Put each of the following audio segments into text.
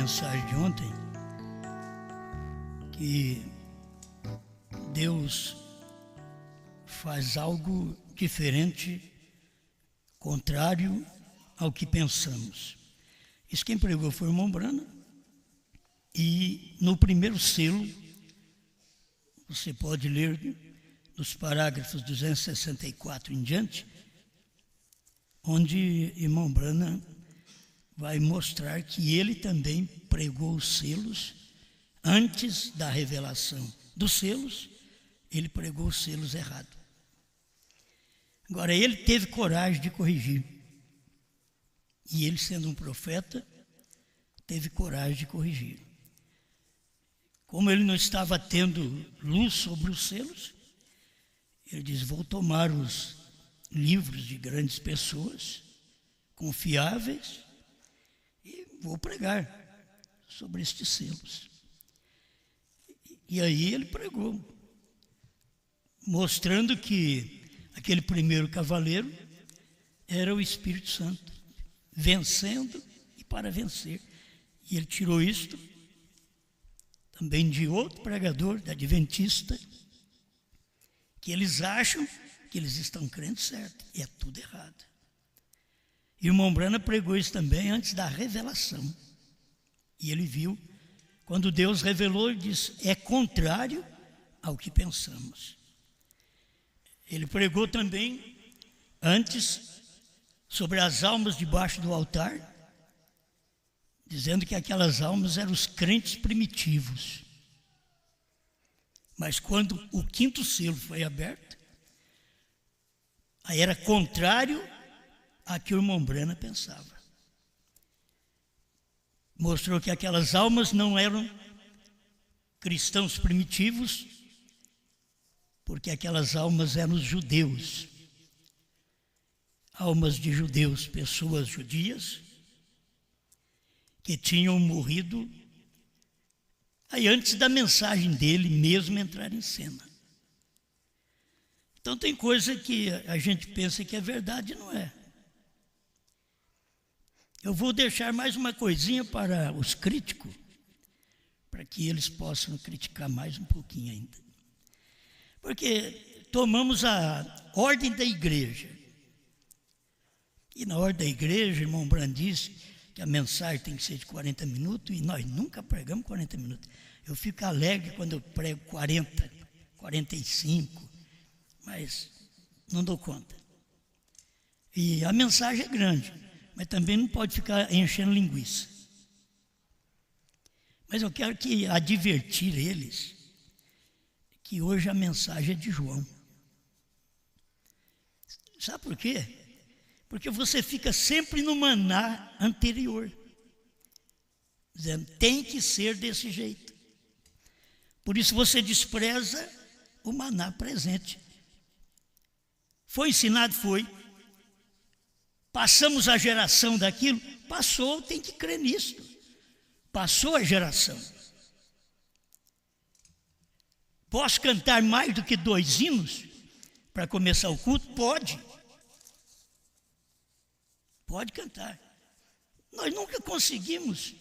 mensagem de ontem que Deus faz algo diferente, contrário ao que pensamos. Isso quem pregou foi o irmão Brana. E no primeiro selo, você pode ler nos parágrafos 264 em diante, onde irmão Brana vai mostrar que ele também pregou os selos antes da revelação dos selos. Ele pregou os selos errados. Agora, ele teve coragem de corrigir. E ele, sendo um profeta, teve coragem de corrigir. Como ele não estava tendo luz sobre os selos, ele diz: vou tomar os livros de grandes pessoas, confiáveis, e vou pregar sobre estes selos. E aí ele pregou, mostrando que aquele primeiro cavaleiro era o Espírito Santo, vencendo e para vencer. E ele tirou isto também de outro pregador, da Adventista, que eles acham que eles estão crendo certo, e é tudo errado. E o irmão Brana pregou isso também antes da revelação. E ele viu, quando Deus revelou, ele disse: é contrário ao que pensamos. Ele pregou também antes sobre as almas debaixo do altar, dizendo que aquelas almas eram os crentes primitivos. Mas quando o quinto selo foi aberto, aí era contrário a que o irmão Brana pensava. Mostrou que aquelas almas não eram cristãos primitivos, porque aquelas almas eram os judeus. Almas de judeus, pessoas judias, que tinham morrido aí antes da mensagem dele mesmo entrar em cena. Então tem coisa que a gente pensa que é verdade e não é. Eu vou deixar mais uma coisinha para os críticos, para que eles possam criticar mais um pouquinho ainda. Porque tomamos a ordem da igreja. E na ordem da igreja, irmão Brand disse que a mensagem tem que ser de 40 minutos, e nós nunca pregamos 40 minutos. Eu fico alegre quando eu prego 40, 45, mas não dou conta. E a mensagem é grande, mas também não pode ficar enchendo linguiça. Mas eu quero advertir eles que hoje a mensagem é de João. Sabe por quê? Porque você fica sempre no maná anterior, dizendo: tem que ser desse jeito. Por isso você despreza o maná presente. Foi ensinado? Foi. Passamos a geração daquilo? Passou, tem que crer nisso. Passou a geração. Posso cantar mais do que 2 hinos para começar o culto? Pode. Pode cantar. Nós nunca conseguimos,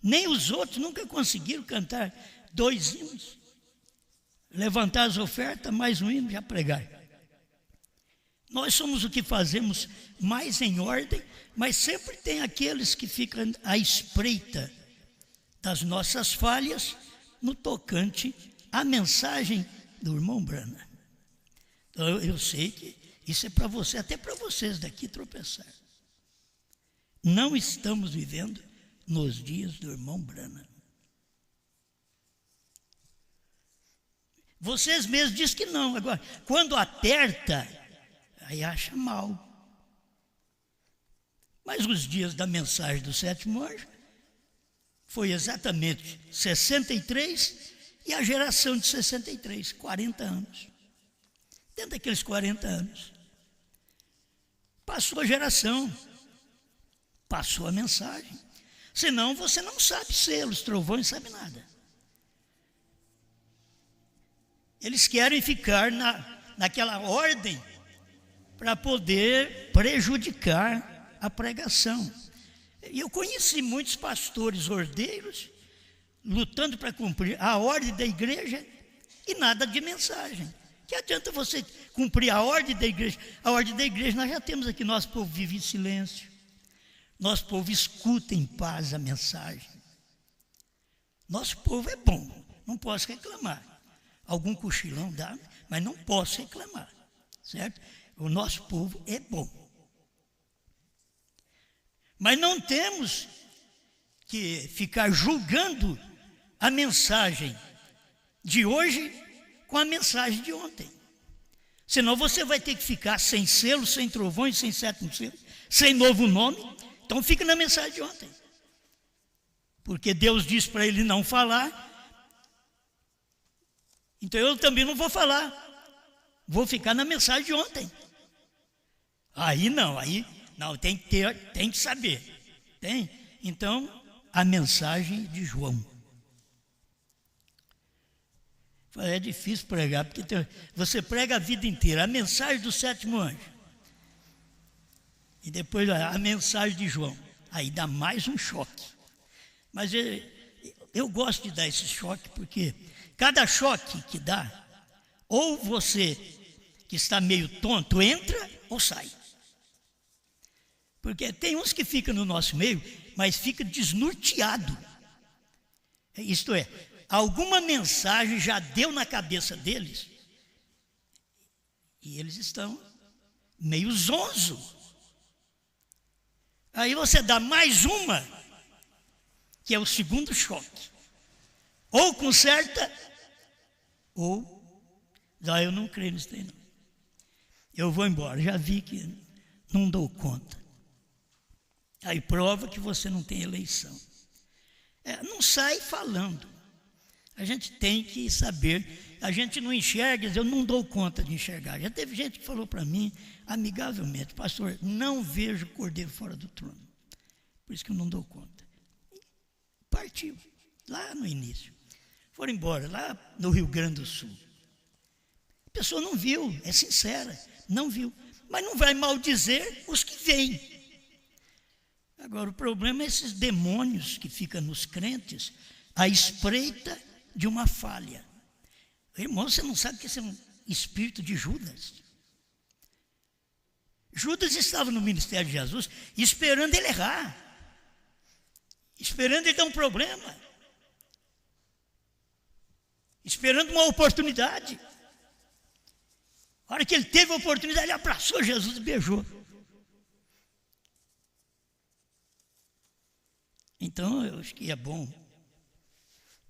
nem os outros nunca conseguiram cantar 2 hinos. Levantar as ofertas, mais um hino, já pregar. Nós somos o que fazemos mais em ordem, mas sempre tem aqueles que ficam à espreita das nossas falhas no tocante à mensagem do irmão Brana. Então eu sei que isso é para você, até para vocês daqui tropeçar. Não estamos vivendo nos dias do irmão Brana. Vocês mesmos dizem que não. Agora, quando aperta, aí acha mal. Mas os dias da mensagem do 7º anjo foi exatamente 63 e a geração de 63, 40 anos. Dentro daqueles 40 anos, passou a geração. Passou a mensagem. Senão você não sabe selos, trovões, sabe nada. Eles querem ficar naquela ordem para poder prejudicar a pregação. E eu conheci muitos pastores ordeiros lutando para cumprir a ordem da igreja e nada de mensagem. Que adianta você cumprir a ordem da igreja? A ordem da igreja nós já temos aqui. Nosso povo vive em silêncio. Nosso povo escuta em paz a mensagem. Nosso povo é bom, não posso reclamar. Algum cochilão dá, mas não posso reclamar, certo? O nosso povo é bom. Mas não temos que ficar julgando a mensagem de hoje com a mensagem de ontem. Senão você vai ter que ficar sem selo, sem trovões, sem sétimo selo, sem novo nome. Então fica na mensagem de ontem. Porque Deus disse para ele não falar. Então eu também não vou falar. Vou ficar na mensagem de ontem. Aí não, tem que saber. Tem? Então, a mensagem de João. É difícil pregar, porque você prega a vida inteira, a mensagem do sétimo anjo. E depois a mensagem de João. Aí dá mais um choque. Mas eu gosto de dar esse choque, porque cada choque que dá, ou você que está meio tonto entra ou sai. Porque tem uns que ficam no nosso meio, mas fica desnorteado. Isto é, alguma mensagem já deu na cabeça deles e eles estão meio zonzo. Aí você dá mais uma, que é o segundo choque. Ou conserta, ou eu não creio nisso aí não. Eu vou embora, já vi que não dou conta. Aí prova que você não tem eleição. Não sai falando. A gente tem que saber. A gente não enxerga, eu não dou conta de enxergar. Já teve gente que falou para mim, amigavelmente, pastor, não vejo cordeiro fora do trono. Por isso que eu não dou conta. Partiu, lá no início. Foram embora, lá no Rio Grande do Sul. A pessoa não viu, é sincera, não viu. Mas não vai maldizer os que vêm. Agora, o problema é esses demônios que ficam nos crentes à espreita de uma falha. Irmão, você não sabe que esse é um espírito de Judas? Judas estava no ministério de Jesus esperando ele errar, esperando ele dar um problema, esperando uma oportunidade. A hora que ele teve a oportunidade, ele abraçou Jesus e beijou. Então, eu acho que é bom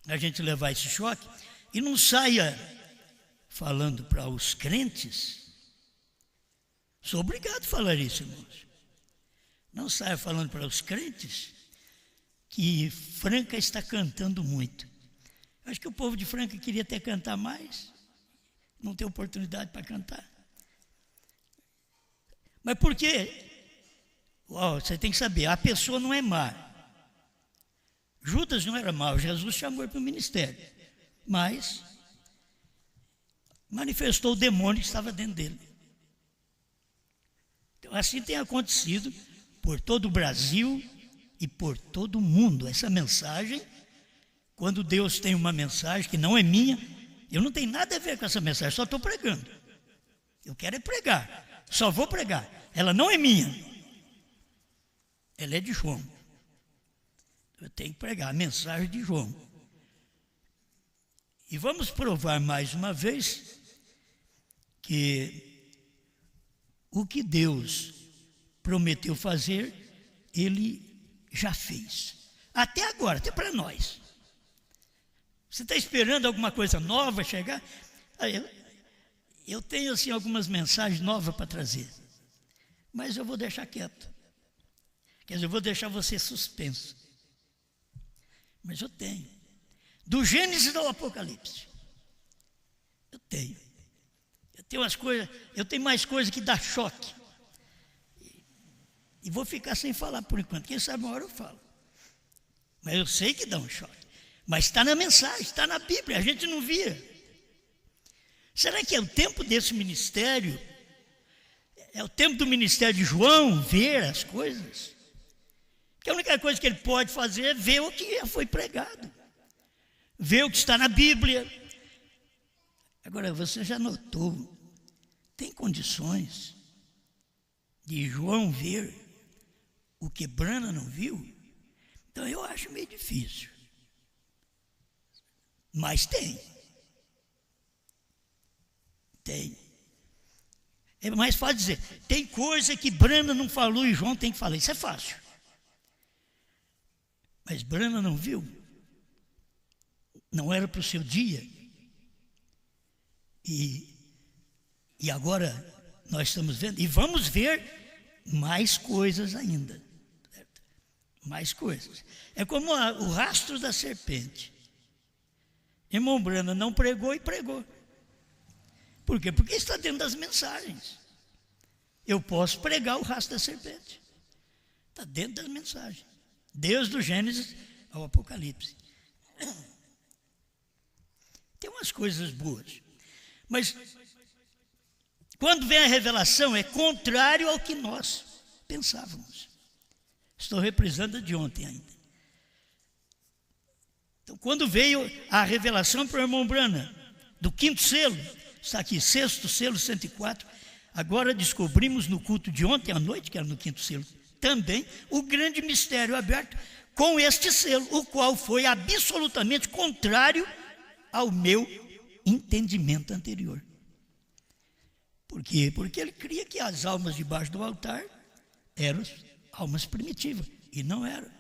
a gente levar esse choque e não saia falando para os crentes. Sou obrigado a falar isso, irmãos. Não saia falando para os crentes que Franca está cantando muito. Eu acho que o povo de Franca queria até cantar mais, não ter oportunidade para cantar. Mas por quê? Você tem que saber, a pessoa não é má. Judas não era mau, Jesus chamou ele para o ministério, mas manifestou o demônio que estava dentro dele. Então, assim tem acontecido por todo o Brasil e por todo o mundo. Essa mensagem, quando Deus tem uma mensagem que não é minha, eu não tenho nada a ver com essa mensagem, só estou pregando. Eu quero é pregar, só vou pregar. Ela não é minha, ela é de João. Eu tenho que pregar a mensagem de João. E vamos provar mais uma vez que o que Deus prometeu fazer, Ele já fez. Até agora, até para nós. Você está esperando alguma coisa nova chegar? Eu tenho assim algumas mensagens novas para trazer, mas eu vou deixar quieto. Quer dizer, eu vou deixar você suspenso. Mas eu tenho. Do Gênesis ao Apocalipse. Eu tenho. Eu tenho umas coisas, eu tenho mais coisas que dá choque. E vou ficar sem falar por enquanto. Quem sabe uma hora eu falo. Mas eu sei que dá um choque. Mas está na mensagem, está na Bíblia, a gente não via. Será que é o tempo desse ministério? É o tempo do ministério de João ver as coisas? Porque a única coisa que ele pode fazer é ver o que já foi pregado, ver o que está na Bíblia. Agora, você já notou, tem condições de João ver o que Brana não viu? Então eu acho meio difícil. Mas tem. Tem. É mais fácil dizer, tem coisa que Brana não falou e João tem que falar. Isso é fácil. Mas Brana não viu. Não era para o seu dia. E agora nós estamos vendo, e vamos ver mais coisas ainda. Certo? Mais coisas. É como o rastro da serpente. Irmão Brana não pregou e pregou. Por quê? Porque está dentro das mensagens. Eu posso pregar o rastro da serpente. Está dentro das mensagens. Deus do Gênesis ao Apocalipse. Tem umas coisas boas. Mas quando vem a revelação, é contrário ao que nós pensávamos. Estou reprisando de ontem ainda. Então, quando veio a revelação para o irmão Brana, do quinto selo, está aqui, sexto selo, 104, agora descobrimos no culto de ontem à noite, que era no quinto selo, também o grande mistério aberto com este selo, o qual foi absolutamente contrário ao meu entendimento anterior. Por quê? Porque ele cria que as almas debaixo do altar eram almas primitivas, e não eram.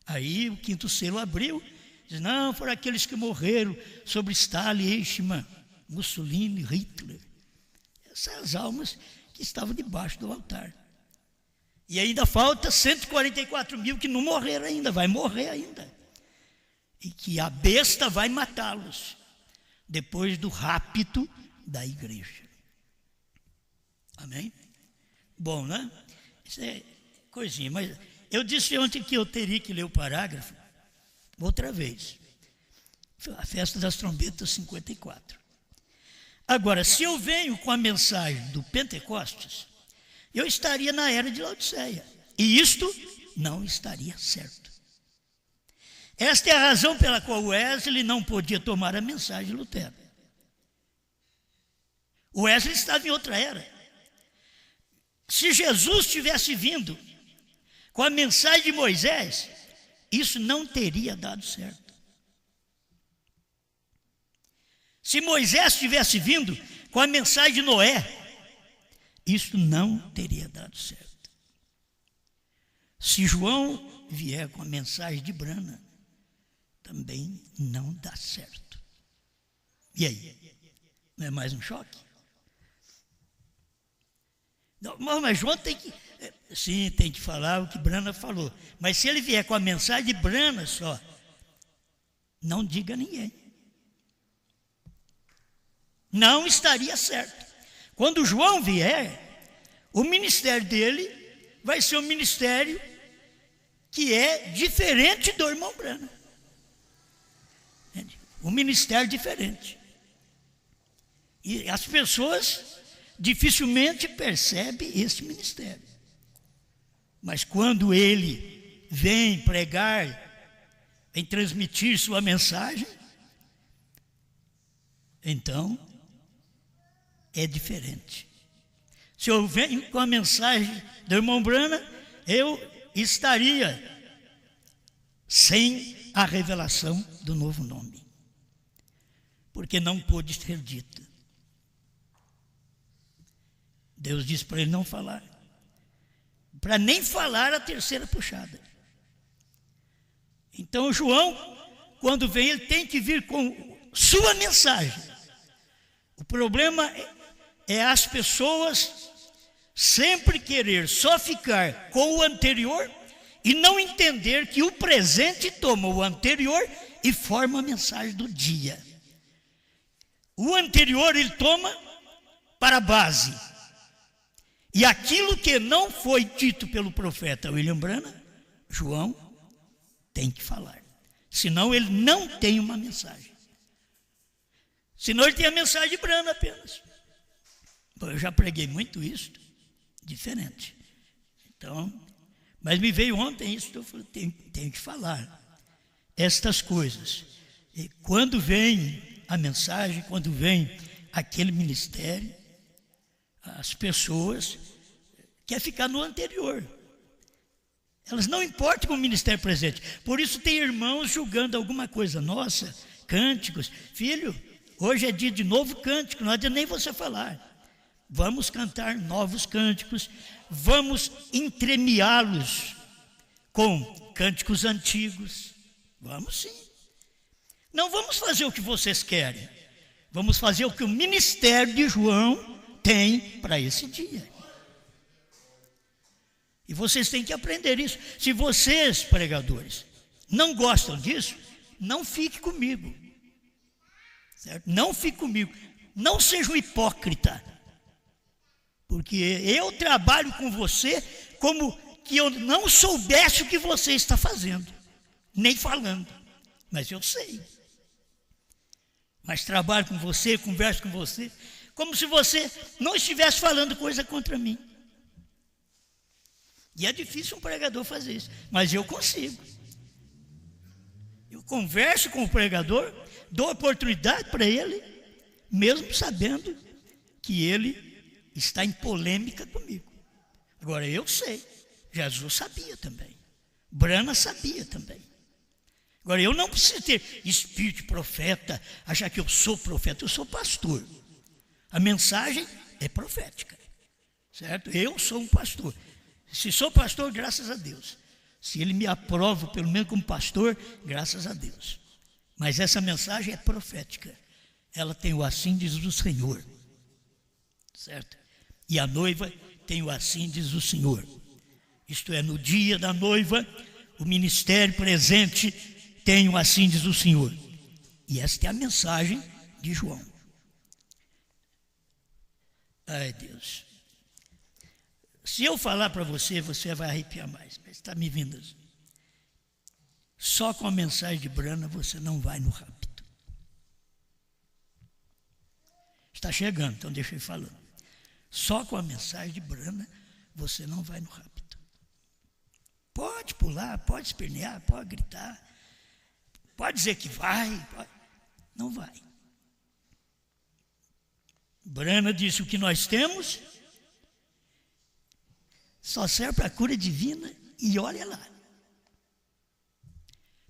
Aí o quinto selo abriu, diz, não, foram aqueles que morreram sobre Stalin, Eichmann, Mussolini, Hitler. Essas almas que estavam debaixo do altar. E ainda falta 144 mil que não morreram ainda, vai morrer ainda. E que a besta vai matá-los depois do rapto da igreja. Amém? Bom, né? Isso é coisinha, mas eu disse ontem que eu teria que ler o parágrafo outra vez. A festa das trombetas 54. Agora, se eu venho com a mensagem do Pentecostes, eu estaria na era de Laodiceia. E isto não estaria certo. Esta é a razão pela qual Wesley não podia tomar a mensagem de Lutero. Wesley estava em outra era. Se Jesus tivesse vindo com a mensagem de Moisés, isso não teria dado certo. Se Moisés tivesse vindo com a mensagem de Noé, isso não teria dado certo. Se João vier com a mensagem de Brana, também não dá certo. E aí? Não é mais um choque? Não, mas João tem que... Sim, tem que falar o que Brana falou. Mas se ele vier com a mensagem de Brana só, não diga a ninguém. Não estaria certo. Quando João vier, o ministério dele vai ser um ministério que é diferente do irmão Brana. Um ministério diferente. E as pessoas dificilmente percebem esse ministério. Mas quando ele vem pregar, vem transmitir sua mensagem, então é diferente. Se eu venho com a mensagem do irmão Brana, eu estaria sem a revelação do novo nome. Porque não pôde ser dita. Deus disse para ele não falar. Para nem falar a terceira puxada. Então João, quando vem, ele tem que vir com sua mensagem. O problema é as pessoas sempre querer só ficar com o anterior e não entender que o presente toma o anterior e forma a mensagem do dia. O anterior ele toma para a base. E aquilo que não foi dito pelo profeta William Branham, João tem que falar. Senão ele não tem uma mensagem. Senão ele tem a mensagem de Branham apenas. Bom, eu já preguei muito isso, diferente. Então, Mas me veio ontem isso, eu falei, tenho que falar estas coisas. E quando vem a mensagem, quando vem aquele ministério, as pessoas querem ficar no anterior. Elas não importam com o ministério presente. Por isso tem irmãos julgando alguma coisa nossa, cânticos. Filho, hoje é dia de novo cântico, não adianta nem você falar. Vamos cantar novos cânticos, vamos entremeá-los com cânticos antigos. Vamos sim. Não vamos fazer o que vocês querem. Vamos fazer o que o ministério de João tem para esse dia. E vocês têm que aprender isso. Se vocês, pregadores, não gostam disso, não fique comigo. Certo? Não fique comigo. Não seja um hipócrita. Porque eu trabalho com você como que eu não soubesse o que você está fazendo, nem falando. Mas eu sei. Mas trabalho com você, converso com você, como se você não estivesse falando coisa contra mim. E é difícil um pregador fazer isso, mas eu consigo. Eu converso com o pregador, dou oportunidade para ele, mesmo sabendo que ele está em polêmica comigo. Agora eu sei, Jesus sabia também, Brana sabia também. Agora eu não preciso ter espírito de profeta, achar que eu sou profeta, eu sou pastor. A mensagem é profética, certo? Eu sou um pastor. Se sou pastor, graças a Deus. Se ele me aprova, pelo menos como pastor, graças a Deus. Mas essa mensagem é profética. Ela tem o assim diz o Senhor, certo? E a noiva tem o assim diz o Senhor. Isto é, no dia da noiva, o ministério presente tem o assim diz o Senhor. E esta é a mensagem de João. Ai, Deus. Se eu falar para você, você vai arrepiar mais. Mas está me vindo assim. Só com a mensagem de Brana você não vai no rapto. Está chegando, então deixa eu ir falando. Só com a mensagem de Brana você não vai no rapto. Pode pular, pode espernear, pode gritar, pode dizer que vai, não vai. Brana disse: o que nós temos só serve para a cura divina, e olha lá.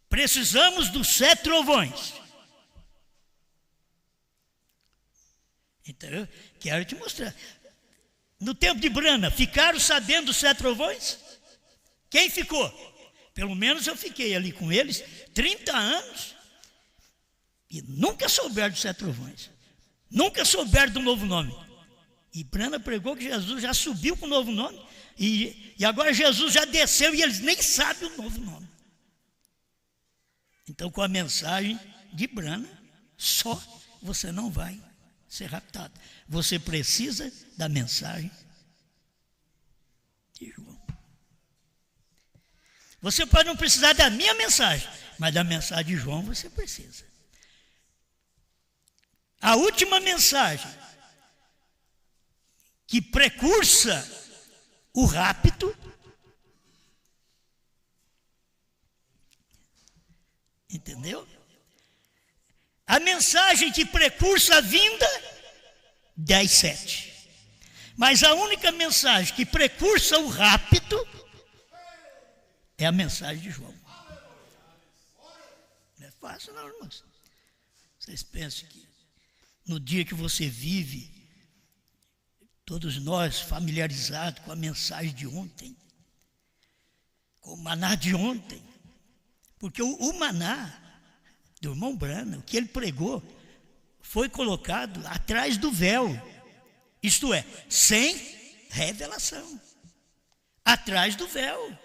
Precisamos dos 7 trovões. Então eu quero te mostrar. No tempo de Brana, ficaram sabendo dos 7 trovões? Quem ficou? Pelo menos eu fiquei ali com eles 30 anos e nunca souberam dos 7 trovões. Nunca souberam do novo nome. E Brana pregou que Jesus já subiu com o novo nome. E agora Jesus já desceu e eles nem sabem o novo nome. Então, com a mensagem de Brana, só você não vai ser raptado. Você precisa da mensagem de João. Você pode não precisar da minha mensagem, mas da mensagem de João você precisa. A última mensagem que precursa o rapto, entendeu? A mensagem que precursa a vinda, 10:7. Mas a única mensagem que precursa o rapto é a mensagem de João. Não é fácil não, irmãos. Vocês pensam que no dia que você vive, todos nós familiarizados com a mensagem de ontem, com o maná de ontem, porque o maná do irmão Brana, o que ele pregou, foi colocado atrás do véu, isto é, sem revelação, atrás do véu,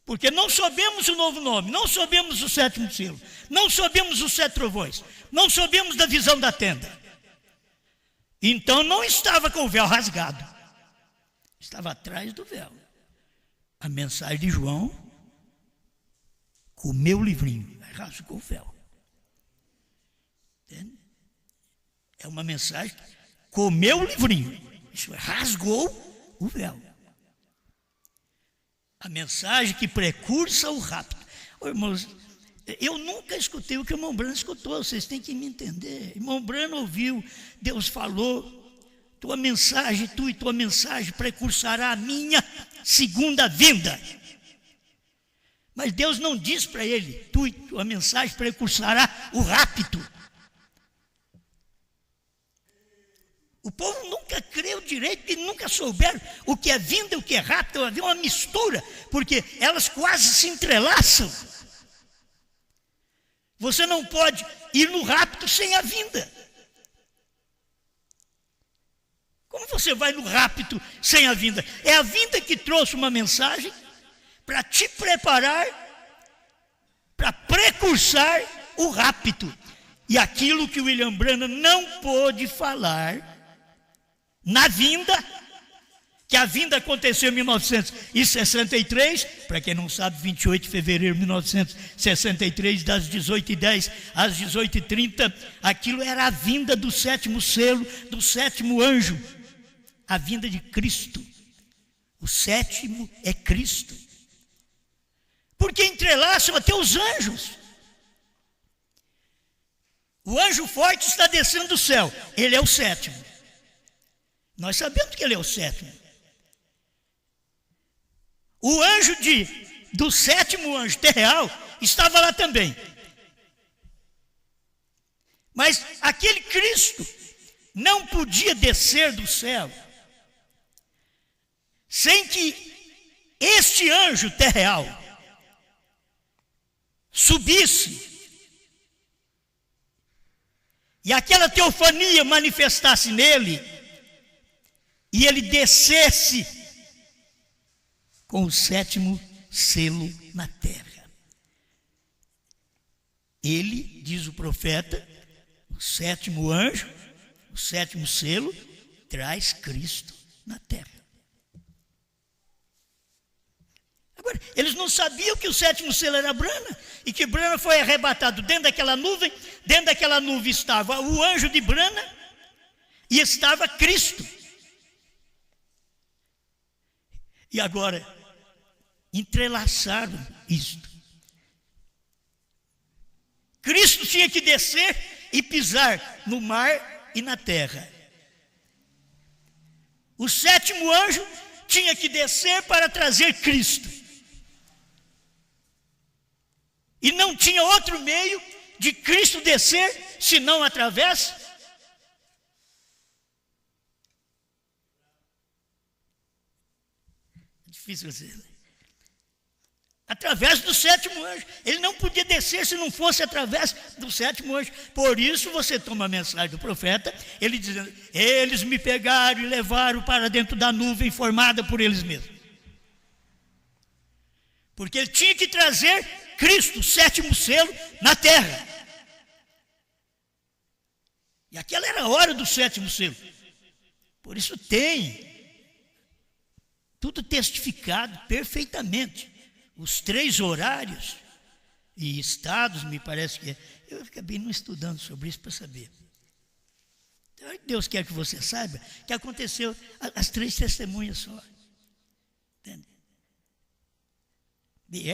porque não soubemos o novo nome, não soubemos o 7º selo, não soubemos os 7 trovões, não soubemos da visão da tenda. Então não estava com o véu rasgado, estava atrás do véu. A mensagem de João comeu o livrinho, rasgou o véu. Entende? É uma mensagem que comeu o livrinho, isso é, rasgou o véu. A mensagem que precursa o rapto. Ô, irmãos, eu nunca escutei o que o irmão Brano escutou, vocês têm que me entender. Irmão Brano ouviu, Deus falou, tua mensagem, tu e tua mensagem precursará a minha segunda vinda. Mas Deus não diz para ele, tu e tua mensagem precursará o rapto. O povo nunca creu direito e nunca souberam o que é vinda e o que é rapto. Havia uma mistura, porque elas quase se entrelaçam. Você não pode ir no rapto sem a vinda. Como você vai no rapto sem a vinda? É a vinda que trouxe uma mensagem para te preparar, para precursar o rapto. E aquilo que o William Branham não pôde falar na vinda, que a vinda aconteceu em 1963, para quem não sabe, 28 de fevereiro de 1963, das 18h10 às 18h30, aquilo era a vinda do sétimo selo, do sétimo anjo, a vinda de Cristo. O sétimo é Cristo. Porque entrelaçam até os anjos. O anjo forte está descendo do céu, ele é o sétimo. Nós sabemos que ele é o sétimo. O anjo do sétimo anjo terreal estava lá também. Mas aquele Cristo não podia descer do céu sem que este anjo terreal subisse e aquela teofania manifestasse nele e ele descesse com o sétimo selo na terra. Ele, diz o profeta, o sétimo anjo, o sétimo selo, traz Cristo na terra. Agora, eles não sabiam que o sétimo selo era Brana, e que Brana foi arrebatado dentro daquela nuvem estava o anjo de Brana, e estava Cristo. E agora, entrelaçaram isto. Cristo tinha que descer e pisar no mar e na terra. O sétimo anjo tinha que descer para trazer Cristo. E não tinha outro meio de Cristo descer, senão através difícil dizer. Através do sétimo anjo. Ele não podia descer se não fosse através do sétimo anjo. Por isso você toma a mensagem do profeta, ele dizendo, eles me pegaram e levaram para dentro da nuvem formada por eles mesmos. Porque ele tinha que trazer Cristo, o sétimo selo, na terra. E aquela era a hora do sétimo selo. Por isso tem tudo testificado perfeitamente. Os 3 horários e estados, me parece que é. Eu acabei não estudando sobre isso para saber. Então, Deus quer que você saiba que aconteceu as 3 testemunhas só. Entende?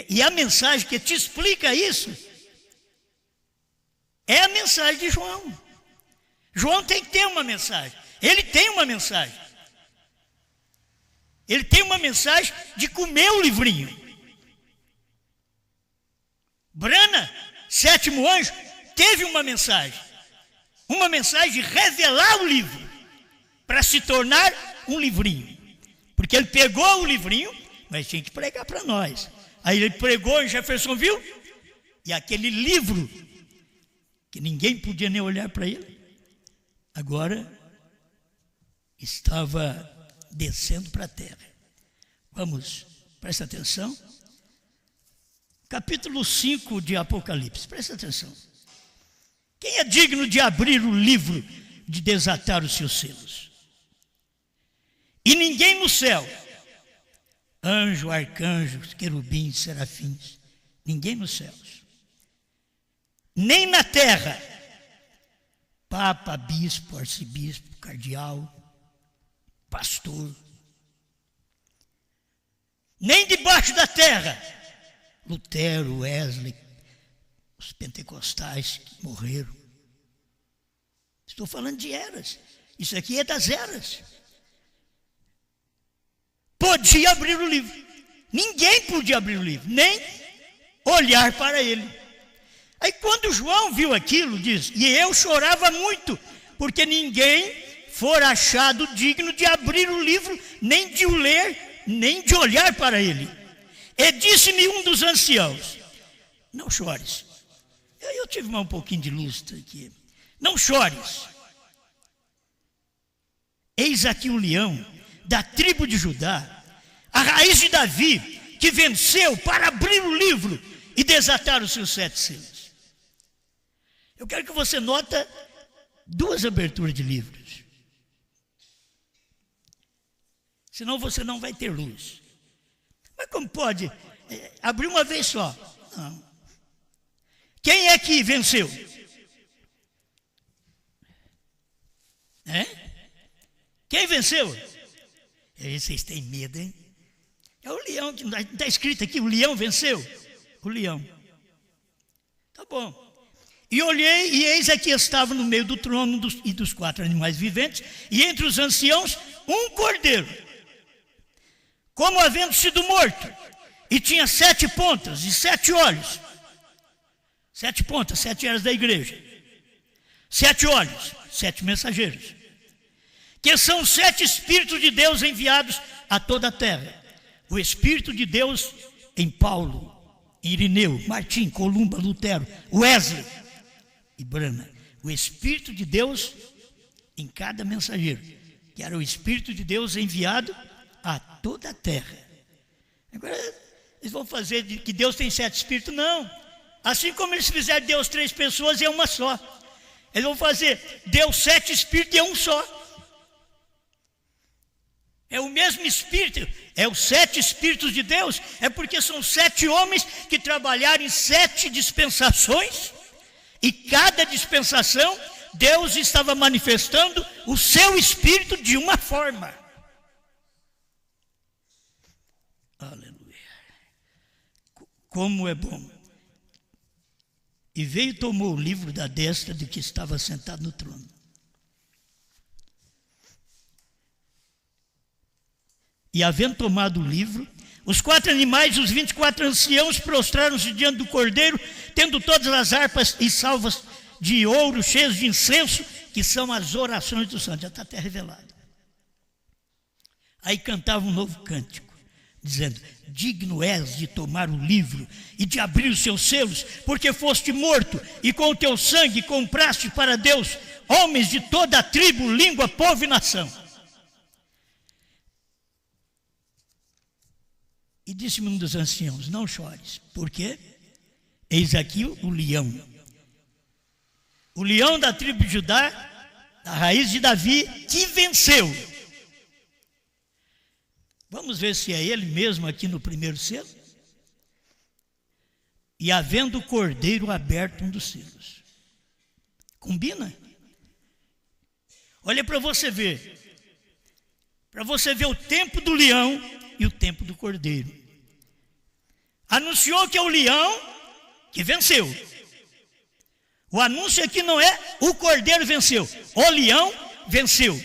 E a mensagem que te explica isso é a mensagem de João. João tem que ter uma mensagem. Ele tem uma mensagem. Ele tem uma mensagem de comer o livrinho. Brana, sétimo anjo, teve uma mensagem de revelar o livro, para se tornar um livrinho. Porque ele pegou o livrinho, mas tinha que pregar para nós. Aí ele pregou em Jeffersonville, e aquele livro, que ninguém podia nem olhar para ele, agora estava descendo para a terra. Vamos, presta atenção. Capítulo 5 de Apocalipse, presta atenção. Quem é digno de abrir o livro, de desatar os seus selos? E ninguém no céu, anjo, arcanjos, querubins, serafins, ninguém nos céus, nem na terra, papa, bispo, arcebispo, cardeal, pastor, nem debaixo da terra. Lutero, Wesley, os pentecostais que morreram. Estou falando de eras. Isso aqui é das eras. Podia abrir o livro. Ninguém podia abrir o livro, nem olhar para ele. Aí quando João viu aquilo, diz, e eu chorava muito, porque ninguém fora achado digno de abrir o livro, nem de o ler, nem de olhar para ele. E disse-me um dos anciãos, não chores. Eu tive mais um pouquinho de luz aqui. Não chores. Eis aqui o leão da tribo de Judá, a raiz de Davi, que venceu para abrir o livro e desatar os seus 7 selos. Eu quero que você nota 2 aberturas de livros. Senão você não vai ter luz. Mas como pode abrir uma vez só? Não. Quem é que venceu? Quem venceu? Vocês têm medo, hein? É o leão, que está escrito aqui, o leão venceu. O leão. Tá bom. E olhei, e eis aqui estava no meio do trono e dos 4 animais viventes, e entre os anciãos, um cordeiro, como havendo sido morto, e tinha 7 pontas e 7 olhos. 7 pontas, 7 eras da igreja. 7 olhos, 7 mensageiros, que são 7 Espíritos de Deus enviados a toda a terra. O Espírito de Deus em Paulo, em Irineu, Martim, Columba, Lutero, Wesley e Branham. O Espírito de Deus em cada mensageiro, que era o Espírito de Deus enviado a toda a terra. Agora, eles vão fazer de que Deus tem 7 Espíritos? Não. Assim como eles fizeram Deus 3 pessoas, é uma só. Eles vão fazer Deus 7 Espíritos e é um só. É o mesmo Espírito, é os 7 Espíritos de Deus, é porque são 7 homens que trabalharam em 7 dispensações, e cada dispensação, Deus estava manifestando o seu Espírito de uma forma. Aleluia. Como é bom. E veio e tomou o livro da destra de que estava sentado no trono. E havendo tomado o livro, os 4 animais e os 24 anciãos prostraram-se diante do cordeiro, tendo todas as harpas e salvas de ouro cheias de incenso, que são as orações dos santos. Já está até revelado. Aí cantava um novo cântico, dizendo, digno és de tomar o livro e de abrir os seus selos, porque foste morto e com o teu sangue compraste para Deus homens de toda a tribo, língua, povo e nação. E disse-me um dos anciãos, não chores, porque eis aqui o leão da tribo de Judá, da raiz de Davi, que venceu. Vamos ver se é ele mesmo aqui no primeiro selo. E havendo o cordeiro aberto um dos selos. Combina? Olha para você ver. Para você ver o tempo do leão e o tempo do cordeiro. Anunciou que é o leão que venceu. O anúncio aqui não é o cordeiro venceu, o leão venceu,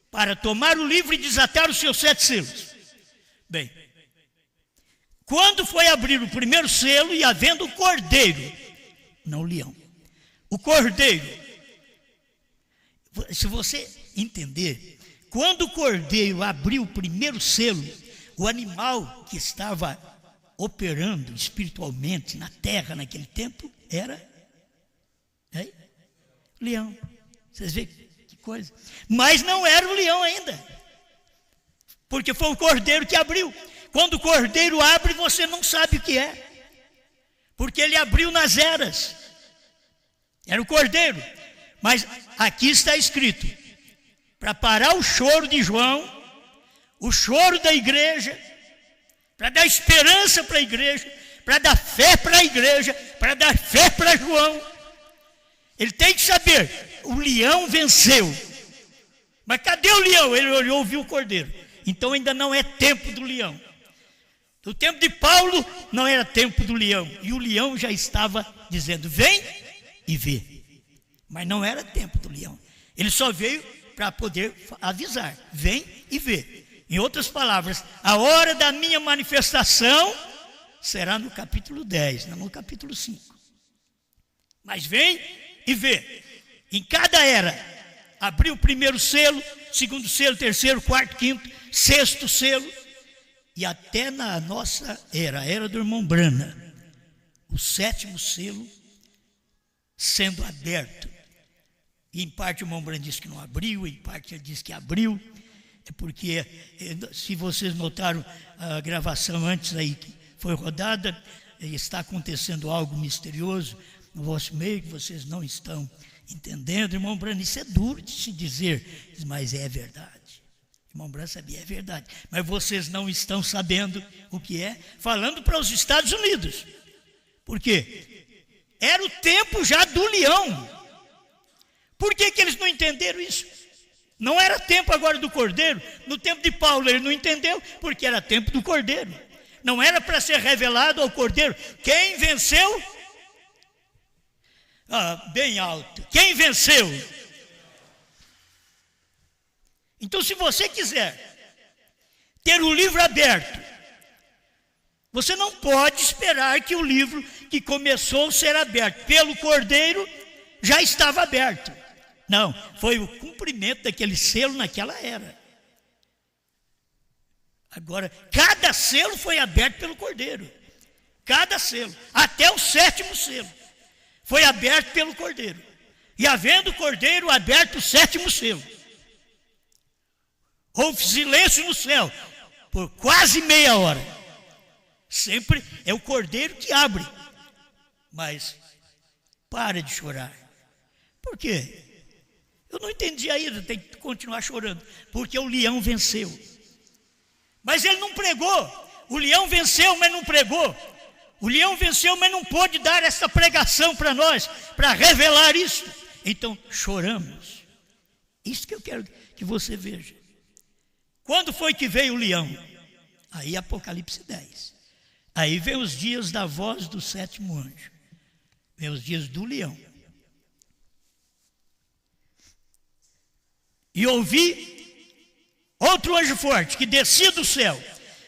para tomar o livro e desatar os seus 7 selos. Bem, quando foi abrir o primeiro selo e havendo o cordeiro, não o leão, o cordeiro, se você entender, quando o cordeiro abriu o primeiro selo, o animal que estava operando espiritualmente na terra naquele tempo era leão. Vocês veem que coisa? Mas não era o leão ainda, porque foi o cordeiro que abriu. Quando o cordeiro abre, você não sabe o que é, porque ele abriu nas eras. Era o cordeiro. Mas aqui está escrito, para parar o choro de João, o choro da igreja, para dar esperança para a igreja, para dar fé para a igreja, para dar fé para João. Ele tem que saber, o leão venceu. Mas cadê o leão? Ele olhou e viu o cordeiro. Então ainda não é tempo do leão. No tempo de Paulo não era tempo do leão, e o leão já estava dizendo: vem e vê. Mas não era tempo do leão. Ele só veio para poder avisar: vem e vê. Em outras palavras, a hora da minha manifestação será no capítulo 10, não no capítulo 5. Mas vem e vê. Em cada era, abriu o primeiro selo, segundo selo, terceiro, quarto, quinto, sexto selo. E até na nossa era, a era do irmão Brana, o sétimo selo sendo aberto. E em parte o irmão Brana disse que não abriu, em parte ele disse que abriu. É porque, se vocês notaram a gravação antes aí que foi rodada, está acontecendo algo misterioso no vosso meio que vocês não estão entendendo. Irmão Brana, isso é duro de se dizer, mas é verdade. Irmão Brana sabia, é verdade. Mas vocês não estão sabendo o que é, falando para os Estados Unidos. Por quê? Era o tempo já do leão. Por que eles não entenderam isso? Não era tempo agora do cordeiro. No tempo de Paulo ele não entendeu, porque era tempo do cordeiro. Não era para ser revelado ao cordeiro. Quem venceu? Bem alto. Quem venceu? Então, se você quiser ter o livro aberto, você não pode esperar que o livro que começou a ser aberto pelo cordeiro já estava aberto. Não, foi o cumprimento daquele selo naquela era. Agora, cada selo foi aberto pelo cordeiro. Cada selo, até o sétimo selo, foi aberto pelo cordeiro. E havendo o cordeiro aberto o sétimo selo, houve silêncio no céu por quase meia hora. Sempre é o cordeiro que abre. Mas para de chorar. Por quê? Eu não entendi ainda, tem que continuar chorando. Porque o leão venceu. Mas ele não pregou. O leão venceu, mas não pregou. O leão venceu, mas não pôde dar essa pregação para nós, para revelar isso. Então choramos. Isso que eu quero que você veja. Quando foi que veio o leão? Aí Apocalipse 10. Aí vem os dias da voz do sétimo anjo. Vem os dias do leão. E ouvi outro anjo forte que descia do céu,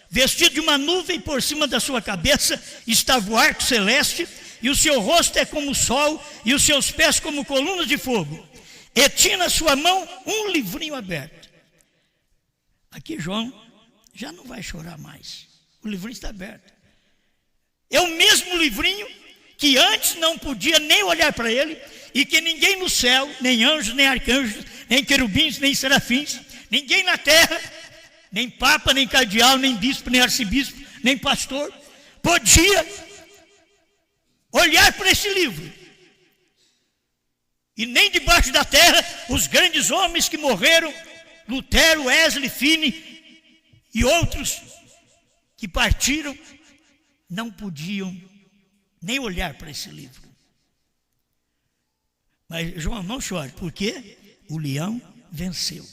vestido de uma nuvem, por cima da sua cabeça estava o arco celeste, e o seu rosto é como o sol, e os seus pés como colunas de fogo. E tinha na sua mão um livrinho aberto. Aqui João já não vai chorar mais. O livrinho está aberto. É o mesmo livrinho que antes não podia nem olhar para ele, e que ninguém no céu, nem anjos, nem arcanjos, nem querubins, nem serafins, ninguém na terra, nem papa, nem cardeal, nem bispo, nem arcebispo, nem pastor, podia olhar para esse livro. E nem debaixo da terra, os grandes homens que morreram, Lutero, Wesley, Finney e outros que partiram, não podiam nem olhar para esse livro. Mas João, não chore, porque o leão venceu.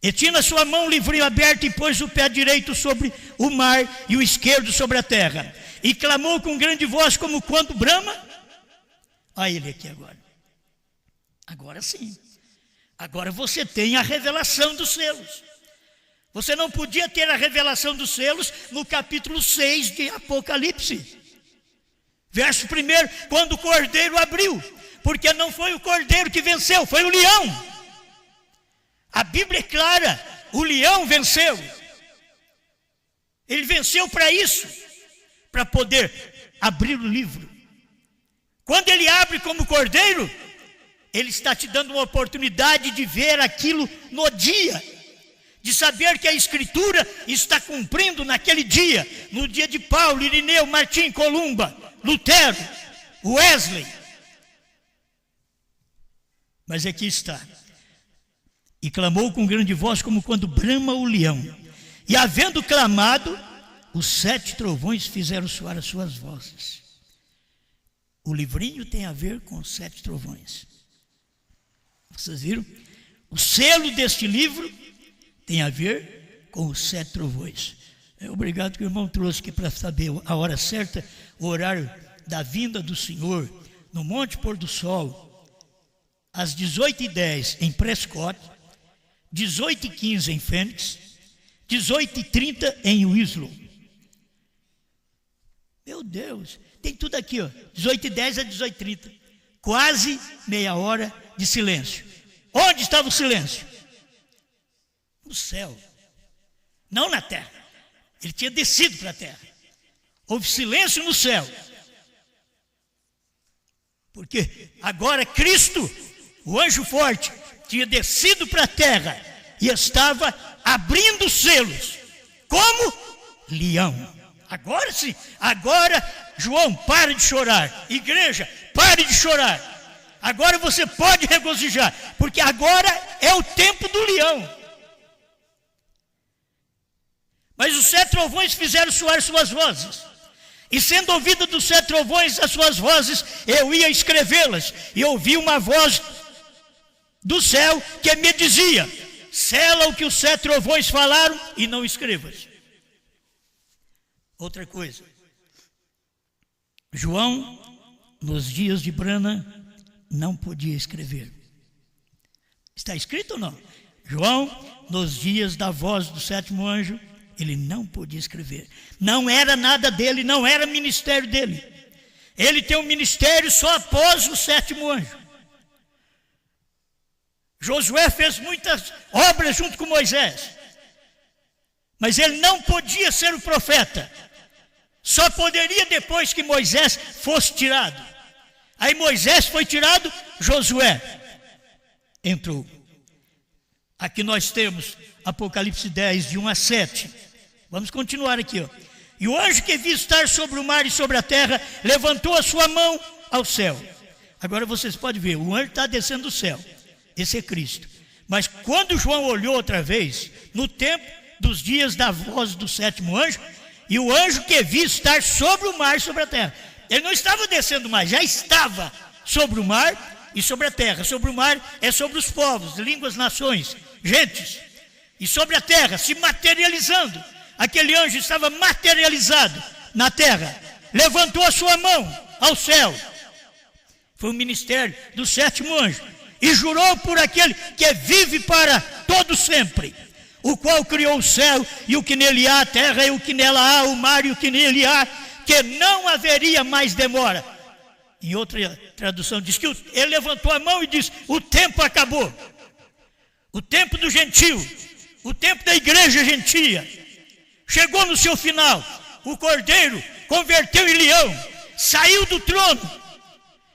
E tinha na sua mão um livrinho aberto, e pôs o pé direito sobre o mar e o esquerdo sobre a terra. E clamou com grande voz, como quando brama. Olha ele aqui agora. Agora sim. Agora você tem a revelação dos selos. Você não podia ter a revelação dos selos no capítulo 6 de Apocalipse. Verso 1, quando o cordeiro abriu. Porque não foi o cordeiro que venceu, foi o leão. A Bíblia é clara, o leão venceu. Ele venceu para isso, para poder abrir o livro. Quando ele abre como cordeiro, ele está te dando uma oportunidade de ver aquilo no dia, de saber que a Escritura está cumprindo naquele dia, no dia de Paulo, Irineu, Martim, Columba, Lutero, Wesley. Mas aqui está. E clamou com grande voz, como quando brama o leão. E havendo clamado, os 7 trovões fizeram soar as suas vozes. O livrinho tem a ver com os 7 trovões. Vocês viram? O selo deste livro tem a ver com os 7 trovões. Obrigado que o irmão trouxe aqui para saber a hora certa, o horário da vinda do Senhor, no Monte Pôr do Sol, às 18h10 em Prescott, 18h15 em Phoenix, 18h30 em Winslow. Meu Deus, tem tudo aqui, ó, 18h10 a 18h30, quase meia hora de silêncio. Onde estava o silêncio? No céu, não na terra. Ele tinha descido para a terra. Houve silêncio no céu. Porque agora Cristo, o anjo forte, tinha descido para a terra e estava abrindo selos. Como? Leão. Agora sim, agora, João, pare de chorar. Igreja, pare de chorar. Agora você pode regozijar, porque agora é o tempo do leão. Mas os 7 trovões fizeram soar suas vozes. E sendo ouvida dos 7 trovões as suas vozes, eu ia escrevê-las. E ouvi uma voz do céu que me dizia: sela o que os 7 trovões falaram e não escrevas. Outra coisa, João, nos dias de Brana, não podia escrever. Está escrito ou não? João, nos dias da voz do 7º anjo, ele não podia escrever. Não era nada dele, não era ministério dele. Ele tem um ministério só após o 7º anjo. Josué fez muitas obras junto com Moisés, mas ele não podia ser o profeta. Só poderia depois que Moisés fosse tirado. Aí Moisés foi tirado, Josué entrou. Aqui nós temos Apocalipse 10, de 1 a 7. Vamos continuar aqui, ó. E o anjo que vi estar sobre o mar e sobre a terra levantou a sua mão ao céu. Agora vocês podem ver, o anjo está descendo do céu. Esse é Cristo. Mas quando João olhou outra vez, no tempo dos dias da voz do 7º anjo, e o anjo que vi estar sobre o mar e sobre a terra. Ele não estava descendo mais, já estava sobre o mar e sobre a terra. Sobre o mar é sobre os povos, línguas, nações, gentes. E sobre a terra, se materializando. Aquele anjo estava materializado na terra. Levantou a sua mão ao céu. Foi o ministério do 7º anjo. E jurou por aquele que vive para todo sempre, o qual criou o céu e o que nele há, a terra e o que nela há, o mar e o que nele há, que não haveria mais demora. Em outra tradução diz que ele levantou a mão e disse: o tempo acabou. O tempo do gentio, o tempo da igreja gentia, chegou no seu final. O cordeiro converteu em leão, saiu do trono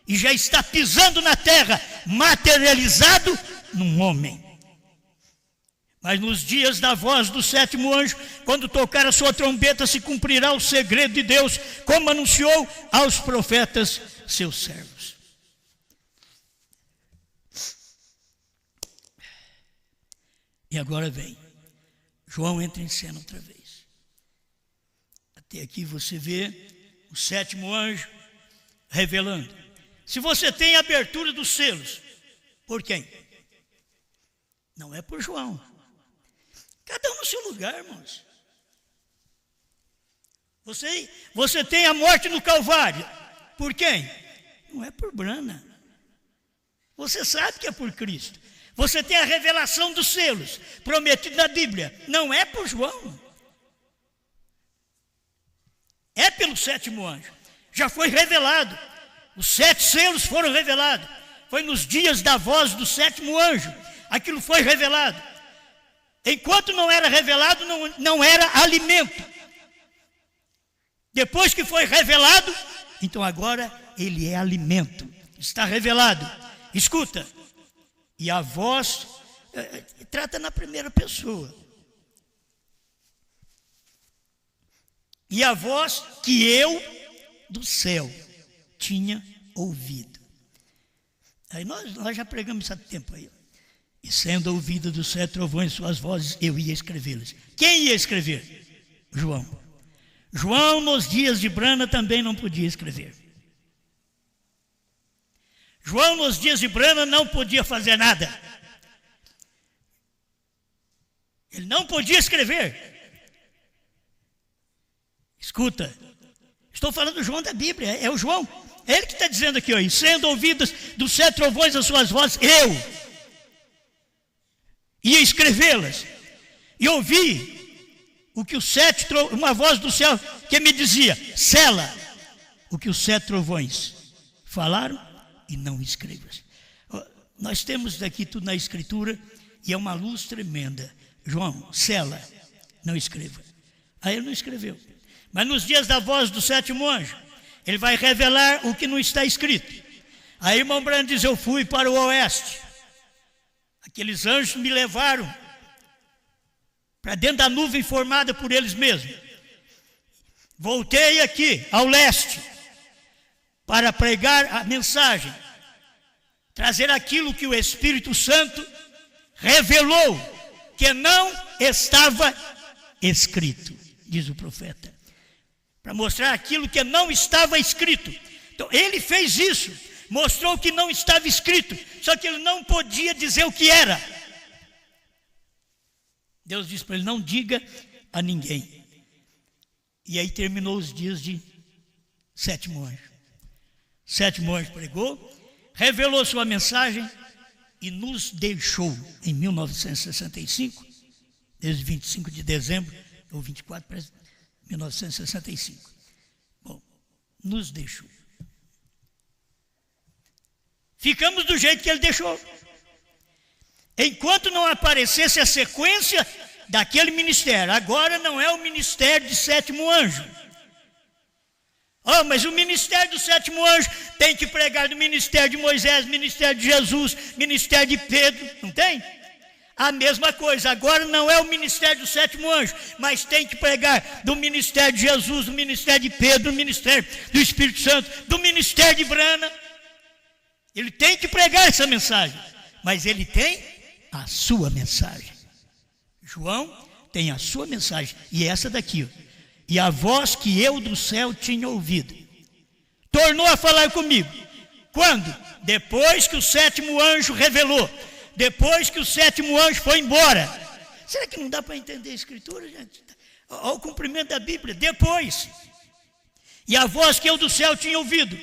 e já está pisando na terra, materializado num homem. Mas nos dias da voz do 7º anjo, quando tocar a sua trombeta, se cumprirá o segredo de Deus, como anunciou aos profetas seus servos. E agora vem, João entra em cena outra vez. Até aqui você vê o 7º anjo revelando. Se você tem a abertura dos selos, por quem? Não é por João. Cada um no seu lugar, irmãos. Você tem a morte no Calvário. Por quem? Não é por Brana. Você sabe que é por Cristo. Você tem a revelação dos selos, prometido na Bíblia. Não é por João. É pelo 7º anjo. Já foi revelado. Os 7 selos foram revelados. Foi nos dias da voz do 7º anjo. Aquilo foi revelado. Enquanto não era revelado, não era alimento. Depois que foi revelado, então agora ele é alimento. Está revelado. Escuta. E a voz, trata na primeira pessoa. E a voz que eu do céu tinha ouvido. Aí nós já pregamos isso há tempo aí. E sendo ouvida dos 7 trovões suas vozes, eu ia escrevê-las. Quem ia escrever? João. João, nos dias de Brana, também não podia escrever. João, nos dias de Brana, não podia fazer nada. Ele não podia escrever. Escuta, estou falando do João da Bíblia, é o João. É ele que está dizendo aqui, ó, e sendo ouvidas dos 7 trovões as suas vozes, eu ia escrevê-las. E ouvi o que uma voz do céu que me dizia, sela o que os 7 trovões falaram e não escrevas. Nós temos aqui tudo na Escritura e é uma luz tremenda. João, sela, não escreva. Aí ele não escreveu. Mas nos dias da voz do 7º anjo, ele vai revelar o que não está escrito. Aí o irmão Branham diz, eu fui para o oeste. Aqueles anjos me levaram para dentro da nuvem formada por eles mesmos. Voltei aqui ao leste para pregar a mensagem, trazer aquilo que o Espírito Santo revelou, que não estava escrito, diz o profeta. Para mostrar aquilo que não estava escrito. Então ele fez isso, mostrou que não estava escrito, só que ele não podia dizer o que era. Deus disse para ele, não diga a ninguém. E aí terminou os dias de 7º anjo. 7º anjo pregou, revelou sua mensagem e nos deixou em 1965, desde 25 de dezembro, ou 24, parece, 1965. Bom, nos deixou. Ficamos do jeito que ele deixou. Enquanto não aparecesse a sequência daquele ministério. Agora não é o ministério de 7º anjo. Oh, mas o ministério do 7º anjo tem que pregar do ministério de Moisés, ministério de Jesus, ministério de Pedro, não tem? A mesma coisa, agora não é o ministério do 7º anjo, mas tem que pregar do ministério de Jesus, do ministério de Pedro, do ministério do Espírito Santo, do ministério de Brana. Ele tem que pregar essa mensagem, mas ele tem a sua mensagem. João tem a sua mensagem, e essa daqui, ó. E a voz que eu do céu tinha ouvido tornou a falar comigo. Quando? Depois que o 7º anjo revelou. Depois que o 7º anjo foi embora. Será que não dá para entender a Escritura, gente? Olha o cumprimento da Bíblia. Depois. E a voz que eu do céu tinha ouvido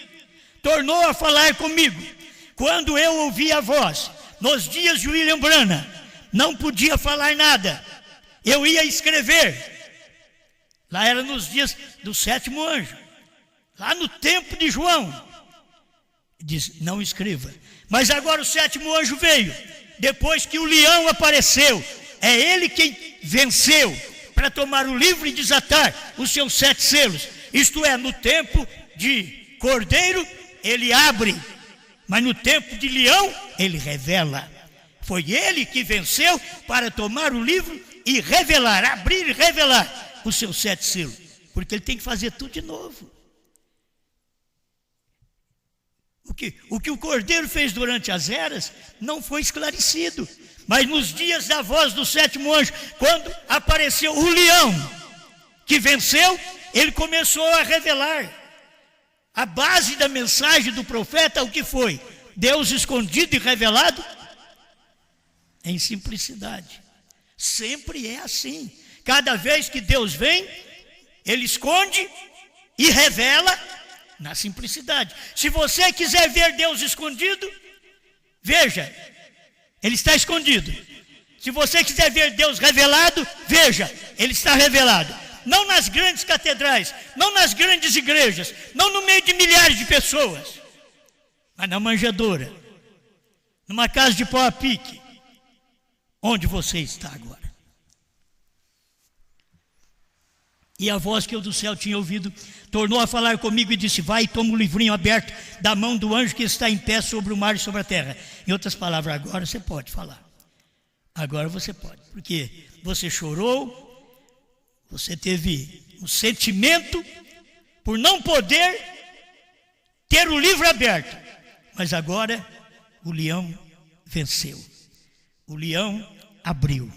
tornou a falar comigo. Quando eu ouvi a voz, nos dias de William Branham, não podia falar nada. Eu ia escrever. Lá era nos dias do 7º anjo. Lá no tempo de João. Diz, não escreva. Mas agora o 7º anjo veio. Depois que o leão apareceu. É ele quem venceu para tomar o livro e desatar os seus 7 selos. Isto é, no tempo de cordeiro, ele abre. Mas no tempo de leão, ele revela. Foi ele que venceu para tomar o livro e revelar, abrir e revelar os seus 7 selos, porque ele tem que fazer tudo de novo. O que o Cordeiro fez durante as eras não foi esclarecido, mas nos dias da voz do 7º anjo, quando apareceu o leão que venceu, ele começou a revelar. A base da mensagem do profeta, o que foi? Deus escondido e revelado em simplicidade. Sempre é assim. Cada vez que Deus vem, ele esconde e revela na simplicidade. Se você quiser ver Deus escondido, veja, ele está escondido. Se você quiser ver Deus revelado, veja, ele está revelado. Não nas grandes catedrais, não nas grandes igrejas, não no meio de milhares de pessoas, mas na manjedoura, numa casa de pau a pique, onde você está agora. E a voz que eu do céu tinha ouvido tornou a falar comigo e disse, vai e toma o livrinho aberto da mão do anjo que está em pé sobre o mar e sobre a terra. Em outras palavras, agora você pode falar. Agora você pode, porque você chorou, você teve um sentimento por não poder ter o livro aberto. Mas agora o leão venceu. O leão abriu.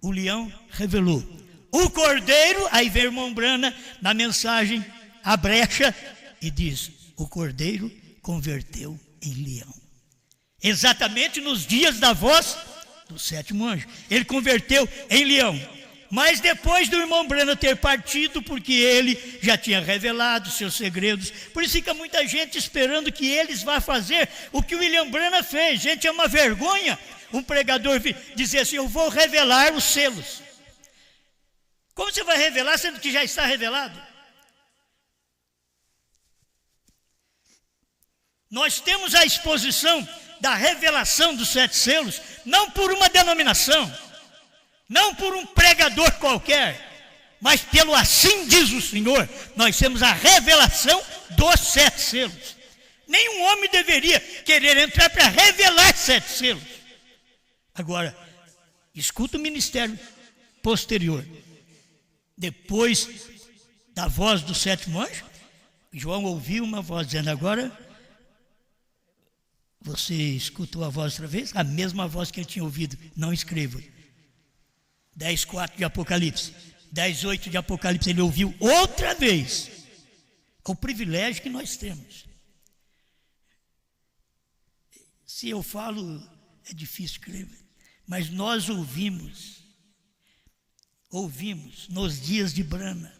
O leão revelou. O cordeiro, aí vem o irmão Brana na mensagem, a brecha, e diz, o cordeiro converteu em leão. Exatamente nos dias da voz do 7º anjo. Ele converteu em leão. Mas depois do irmão Branham ter partido, porque ele já tinha revelado seus segredos, por isso fica muita gente esperando que eles vá fazer o que o William Branham fez. Gente, é uma vergonha um pregador dizer assim: eu vou revelar os selos. Como você vai revelar sendo que já está revelado? Nós temos a exposição da revelação dos 7 selos, não por uma denominação, não por um pregador qualquer, mas pelo assim diz o Senhor. Nós temos a revelação dos 7 selos. Nenhum homem deveria querer entrar para revelar 7 selos. Agora, escuta o ministério posterior. Depois da voz do 7º anjo, João ouviu uma voz dizendo: agora você escutou a voz outra vez? A mesma voz que ele tinha ouvido, não escreva. 10:4 de Apocalipse, 10:8 de Apocalipse, ele ouviu outra vez. É o privilégio que nós temos. Se eu falo, é difícil crer, mas nós ouvimos nos dias de Branham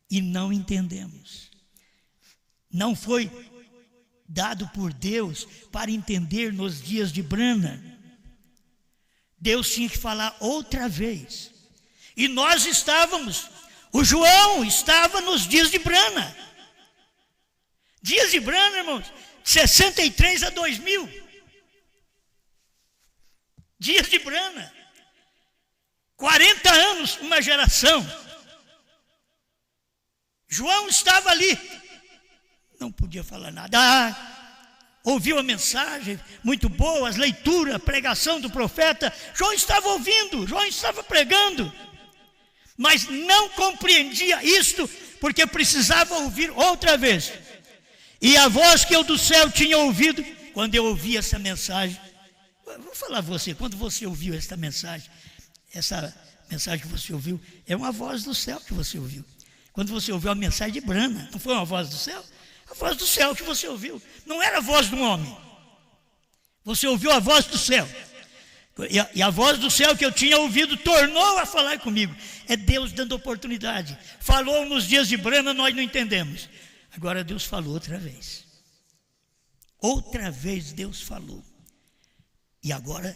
e não entendemos. Não foi dado por Deus para entender nos dias de Branham. Deus tinha que falar outra vez. E nós estávamos, o João estava nos dias de Branham. Dias de Branham, irmãos, 63 a 2000. Dias de Branham. 40 anos, uma geração. João estava ali. Não podia falar nada. Ouviu a mensagem, muito boa, as leituras, a pregação do profeta. João estava ouvindo, João estava pregando. Mas não compreendia isto, porque precisava ouvir outra vez. E a voz que eu do céu tinha ouvido, quando eu ouvi essa mensagem. Vou falar a você, quando você ouviu essa mensagem que você ouviu, é uma voz do céu que você ouviu. Quando você ouviu a mensagem de Branham, não foi uma voz do céu? A voz do céu que você ouviu, não era a voz do homem. Você ouviu a voz do céu. E a voz do céu que eu tinha ouvido tornou a falar comigo. É Deus dando oportunidade. Falou nos dias de Branham, nós não entendemos. Agora Deus falou outra vez. Outra vez Deus falou. E agora,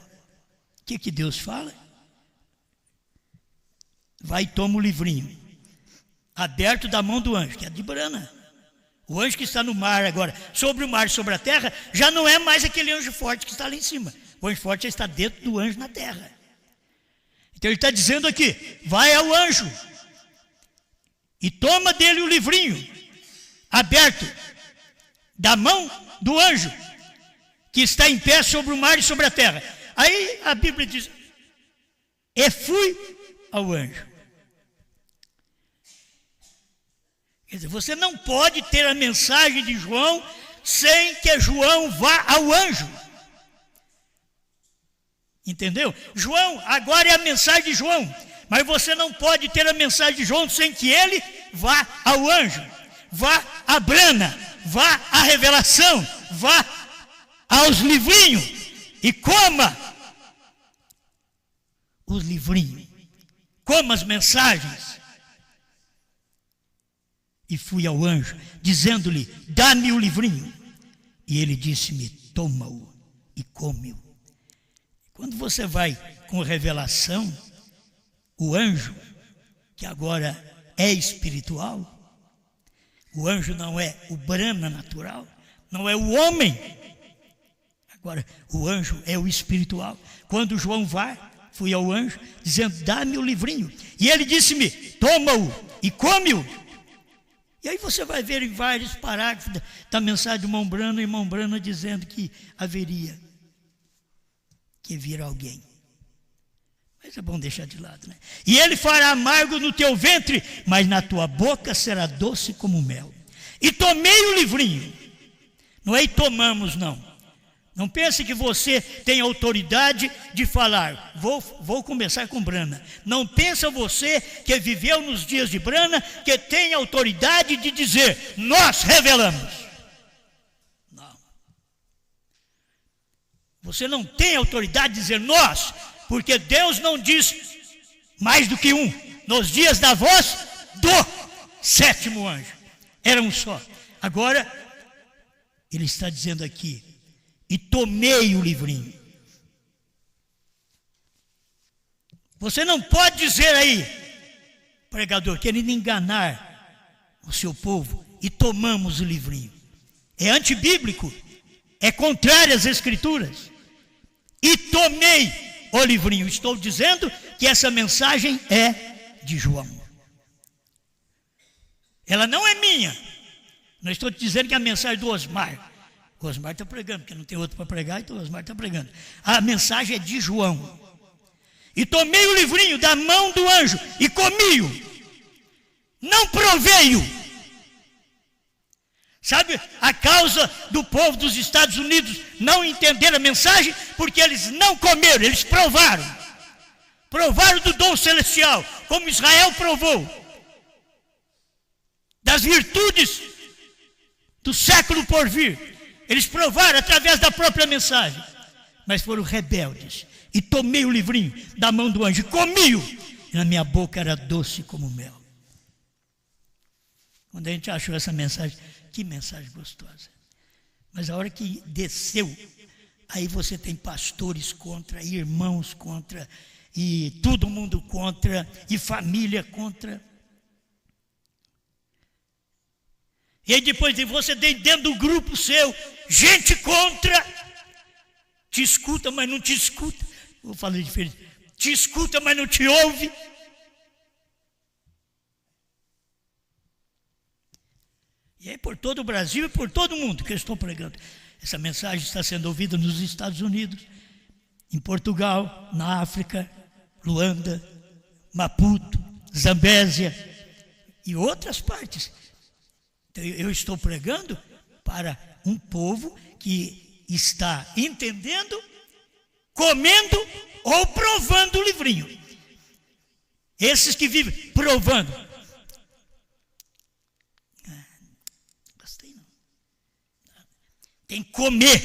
o que Deus fala? Vai e toma o livrinho, aberto da mão do anjo, que é de Branham. O anjo que está no mar agora, sobre o mar e sobre a terra, já não é mais aquele anjo forte que está lá em cima. O anjo forte já está dentro do anjo na terra. Então ele está dizendo aqui: vai ao anjo e toma dele o livrinho, aberto da mão do anjo, que está em pé sobre o mar e sobre a terra. Aí a Bíblia diz: e fui ao anjo. Quer dizer, você não pode ter a mensagem de João sem que João vá ao anjo. Entendeu? João, agora é a mensagem de João, mas você não pode ter a mensagem de João sem que ele vá ao anjo, vá a Branham, vá à revelação, vá aos livrinhos e coma os livrinhos, coma as mensagens. E fui ao anjo, dizendo-lhe: dá-me o livrinho. E ele disse-me: toma-o e come-o. Quando você vai com revelação, o anjo, que agora é espiritual, o anjo não é o Branham natural, não é o homem. Agora, o anjo é o espiritual. Quando João vai, fui ao anjo, dizendo: dá-me o livrinho. E ele disse-me: toma-o e come-o. E aí você vai ver em vários parágrafos da mensagem do irmão Branham dizendo que haveria que vir alguém. Mas é bom deixar de lado, né? E ele fará amargo no teu ventre, mas na tua boca será doce como mel. E tomei o livrinho. Não é e tomamos, não. Não pense que você tem autoridade de falar: vou começar com Branham. Não pensa você que viveu nos dias de Branham que tem autoridade de dizer: nós revelamos. Não. Você não tem autoridade de dizer nós, porque Deus não diz mais do que um, nos dias da voz do sétimo anjo. Era um só. Agora, ele está dizendo aqui, e tomei o livrinho. Você não pode dizer aí, pregador, querendo enganar o seu povo, e tomamos o livrinho. É antibíblico, é contrário às escrituras. E tomei o livrinho. Estou dizendo que essa mensagem é de João. Ela não é minha. Não estou dizendo que é a mensagem do Osmar. O Osmar está pregando, porque não tem outro para pregar, então o Osmar está pregando. A mensagem é de João. E tomei o livrinho da mão do anjo e comi-o. Não provei-o. Sabe a causa do povo dos Estados Unidos não entender a mensagem? Porque eles não comeram, eles provaram. Provaram do dom celestial, como Israel provou. Das virtudes do século por vir. Eles provaram através da própria mensagem. Mas foram rebeldes. E tomei o livrinho da mão do anjo e comi-o. E na minha boca era doce como mel. Quando a gente achou essa mensagem, que mensagem gostosa. Mas a hora que desceu, aí você tem pastores contra, irmãos contra, e todo mundo contra, e família contra. E aí depois de você dentro do grupo seu, gente contra, te escuta, mas não te escuta. Vou falar diferente. Te escuta, mas não te ouve. E aí por todo o Brasil e por todo o mundo que eu estou pregando. Essa mensagem está sendo ouvida nos Estados Unidos, em Portugal, na África, Luanda, Maputo, Zambésia e outras partes. Então, eu estou pregando para um povo que está entendendo, comendo ou provando o livrinho. Esses que vivem provando. Tem que comer.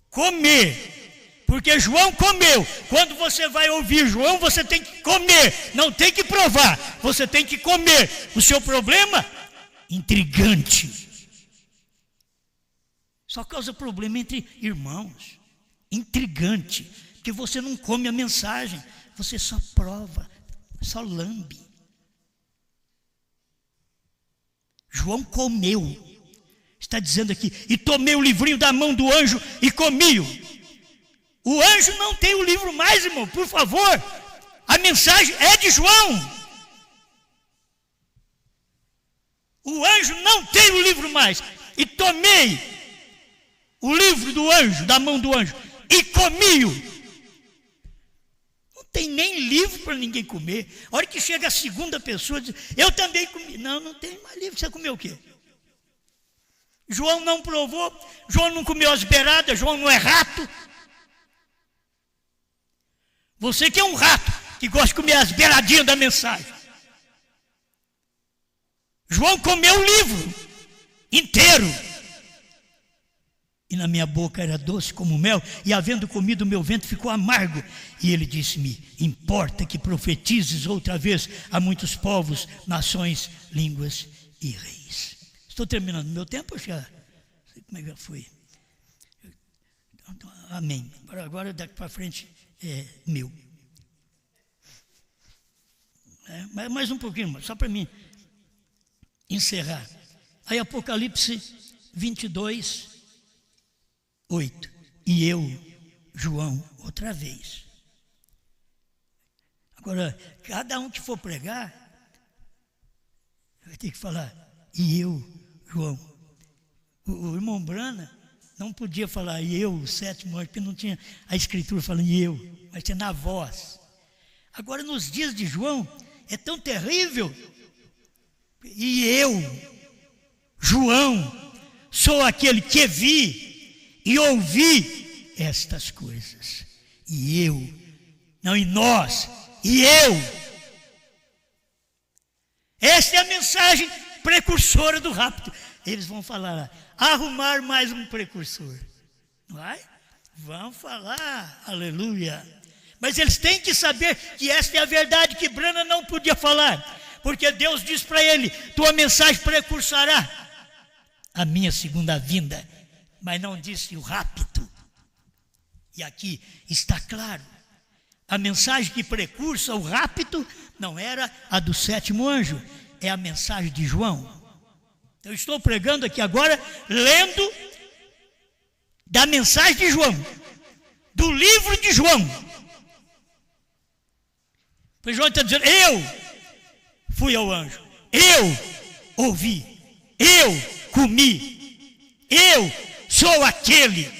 Comer. Porque João comeu. Quando você vai ouvir João, você tem que comer. Não tem que provar. Você tem que comer. O seu problema? Intrigante. Só causa problema entre irmãos. Intrigante. Porque você não come a mensagem. Você só prova. Só lambe. João comeu. Está dizendo aqui, e tomei o livrinho da mão do anjo e comi-o. O anjo não tem o livro mais, irmão, por favor. A mensagem é de João. O anjo não tem o livro mais. E tomei o livro do anjo, da mão do anjo, e comi-o. Não tem nem livro para ninguém comer. A hora que chega a segunda pessoa, diz, eu também comi. Não, não tem mais livro. Você comeu o quê? João não provou, João não comeu as beiradas, João não é rato. Você que é um rato, que gosta de comer as beiradinhas da mensagem. João comeu o livro inteiro. E na minha boca era doce como mel, e havendo comido o meu ventre ficou amargo. E ele disse-me, importa que profetizes outra vez a muitos povos, nações, línguas e reis. Estou terminando meu tempo, já sei como é que já foi. Amém. Agora daqui para frente é meu. Mais um pouquinho, só para mim encerrar. Aí Apocalipse 22, 8. E eu, João, outra vez. Agora, cada um que for pregar, vai ter que falar, e eu, João. O irmão Brana não podia falar e eu, o sétimo anjo, porque não tinha a escritura falando e eu, mas tinha na voz. Agora nos dias de João é tão terrível. E eu, João, sou aquele que vi e ouvi estas coisas. E eu, não e nós, e eu. Esta é a mensagem precursora do rapto. Eles vão falar, arrumar mais um precursor. Não vai? Vão falar, aleluia. Mas eles têm que saber que esta é a verdade que Branham não podia falar. Porque Deus diz para ele: tua mensagem precursará a minha segunda vinda. Mas não disse o rapto. E aqui está claro. A mensagem que precursa o rapto não era a do sétimo anjo. É a mensagem de João. Eu estou pregando aqui agora, lendo da mensagem de João. Do livro de João. Pois João está dizendo: eu fui ao anjo, eu ouvi, eu comi, eu sou aquele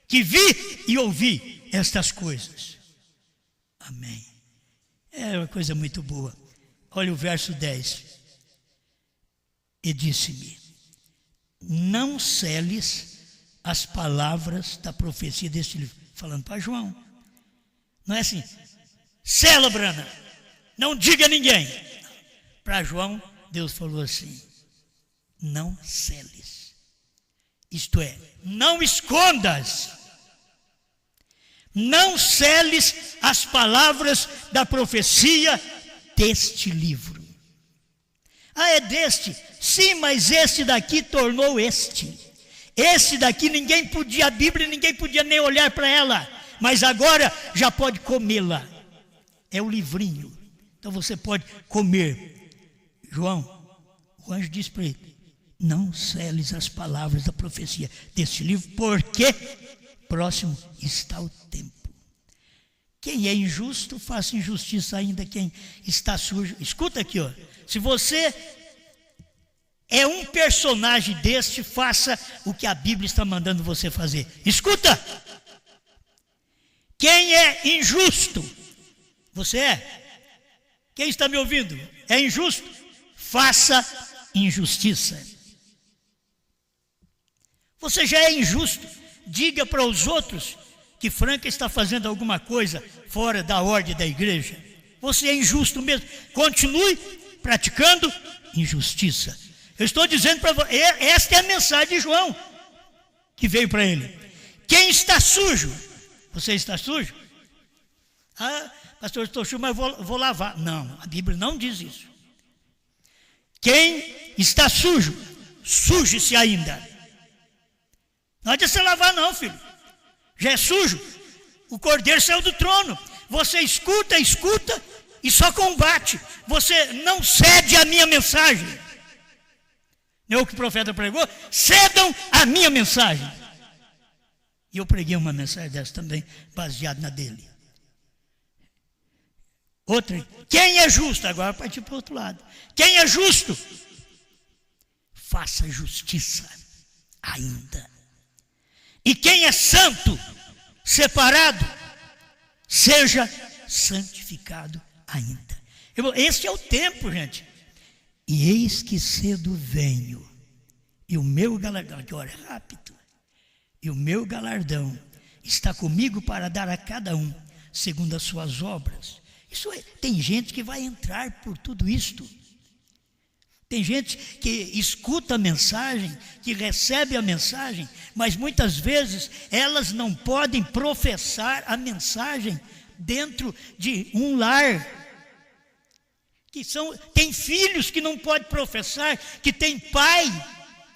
que vi e ouvi estas coisas. Amém. É uma coisa muito boa. Olha o verso 10. E disse-me: não seles as palavras da profecia deste livro. Falando para João. Não é assim: sela, Branham, não diga a ninguém. Para João, Deus falou assim: não seles. Isto é, não escondas. Não seles as palavras da profecia deste livro. Ah, é deste? Sim, mas este daqui tornou este. Esse daqui ninguém podia, a Bíblia ninguém podia nem olhar para ela. Mas agora já pode comê-la. É o livrinho. Então você pode comer. João, o anjo disse para ele: não seles as palavras da profecia deste livro, porque próximo está o tempo. Quem é injusto, faça injustiça ainda quem está sujo. Escuta aqui, ó. Se você é um personagem deste, faça o que a Bíblia está mandando você fazer. Escuta! Quem é injusto? Você é? Quem está me ouvindo? É injusto? Faça injustiça. Você já é injusto? Diga para os outros que Franca está fazendo alguma coisa fora da ordem da igreja. Você é injusto mesmo. Continue praticando injustiça. Eu estou dizendo para você, esta é a mensagem de João que veio para ele. Quem está sujo? Você está sujo? Ah, pastor, estou sujo, mas vou lavar. Não, a Bíblia não diz isso. Quem está sujo, suje-se ainda. Não adianta você lavar não, filho. Já é sujo. O cordeiro saiu do trono. Você escuta e só combate. Você não cede à minha mensagem. Não é o que o profeta pregou? Cedam à minha mensagem. E eu preguei uma mensagem dessa também, baseada na dele. Outra, quem é justo? Agora partir para o outro lado. Quem é justo? Faça justiça ainda. E quem é santo, separado, seja santificado ainda. Esse é o tempo, gente. E eis que cedo venho, e o meu galardão, agora é rápido, e o meu galardão está comigo para dar a cada um segundo as suas obras. Isso é, tem gente que vai entrar por tudo isto. Tem gente que escuta a mensagem, que recebe a mensagem, mas muitas vezes elas não podem professar a mensagem dentro de um lar. Tem filhos que não podem professar, que tem pai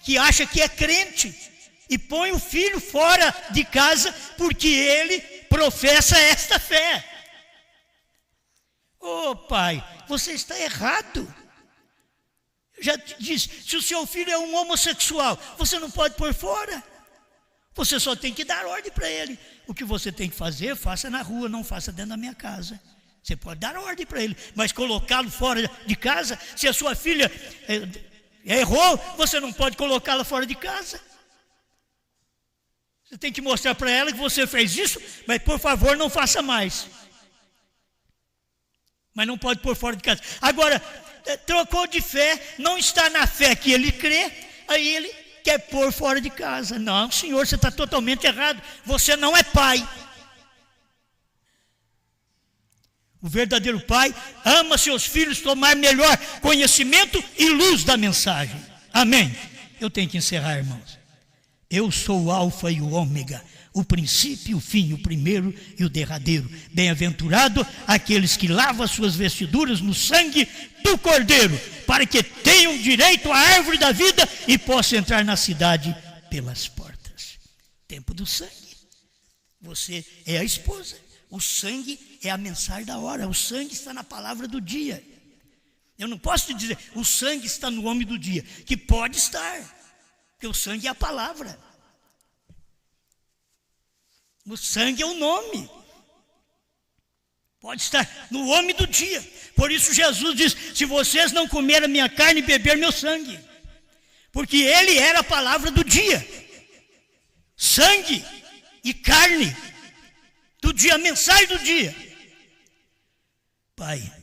que acha que é crente e põe o filho fora de casa porque ele professa esta fé. Ô pai, você está errado. Eu já te disse, se o seu filho é um homossexual, você não pode pôr fora. Você só tem que dar ordem para ele. O que você tem que fazer, faça na rua, não faça dentro da minha casa. Você pode dar ordem para ele, mas colocá-lo fora de casa, se a sua filha errou, você não pode colocá-la fora de casa. Você tem que mostrar para ela que você fez isso, mas por favor não faça mais. Mas não pode pôr fora de casa. Agora, trocou de fé, não está na fé que ele crê, aí ele quer pôr fora de casa. Não, senhor, você está totalmente errado. Você não é pai. O verdadeiro pai ama seus filhos, tomar melhor conhecimento e luz da mensagem. Amém. Eu tenho que encerrar, irmãos. Eu sou o alfa e o ômega, o princípio e o fim, o primeiro e o derradeiro. Bem-aventurado aqueles que lavam suas vestiduras no sangue do Cordeiro, para que tenham direito à árvore da vida e possam entrar na cidade pelas portas. Tempo do sangue. Você é a esposa. O sangue é a mensagem da hora. O sangue está na palavra do dia. Eu não posso te dizer, o sangue está no homem do dia, que pode estar, porque o sangue é a palavra. O sangue é o nome. Pode estar no homem do dia. Por isso Jesus diz, se vocês não comerem a minha carne e beber meu sangue, porque ele era a palavra do dia. Sangue e carne do dia, a mensagem do dia. Pai,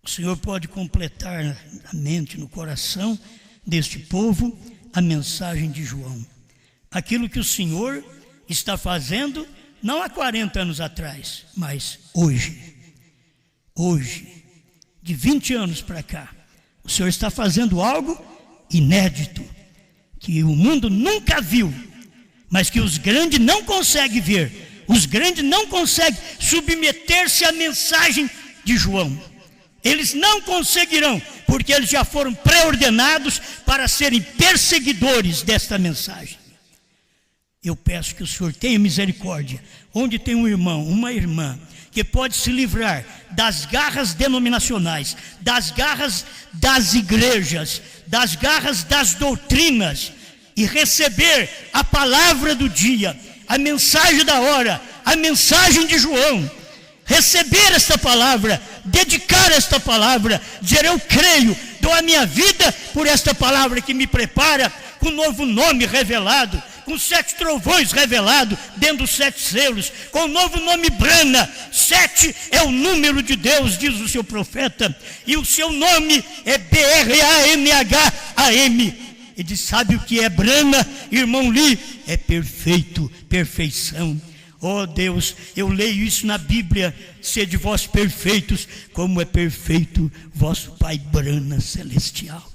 o Senhor pode completar na mente, no coração deste povo a mensagem de João. Aquilo que o Senhor está fazendo, não há 40 anos atrás, mas hoje, de 20 anos para cá, o Senhor está fazendo algo inédito, que o mundo nunca viu, mas que os grandes não conseguem ver, os grandes não conseguem submeter-se à mensagem de João. Eles não conseguirão, porque eles já foram pré-ordenados para serem perseguidores desta mensagem. Eu peço que o Senhor tenha misericórdia, onde tem um irmão, uma irmã, que pode se livrar das garras denominacionais, das garras das igrejas, das garras das doutrinas, e receber a palavra do dia, a mensagem da hora, a mensagem de João, receber esta palavra, dedicar esta palavra, dizer eu creio, dou a minha vida por esta palavra que me prepara com um novo nome revelado, com 7 trovões revelados dentro dos 7 selos, com o novo nome Brana. 7 é o número de Deus, diz o seu profeta, e o seu nome é B-R-A-N-H-A-M. Ele diz, sabe o que é Brana, irmão Li? É perfeito, perfeição. Oh Deus, eu leio isso na Bíblia, sede vós perfeitos, como é perfeito vosso Pai Brana celestial.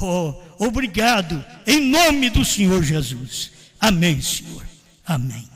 Oh, obrigado, em nome do Senhor Jesus. Amém, Senhor. Amém.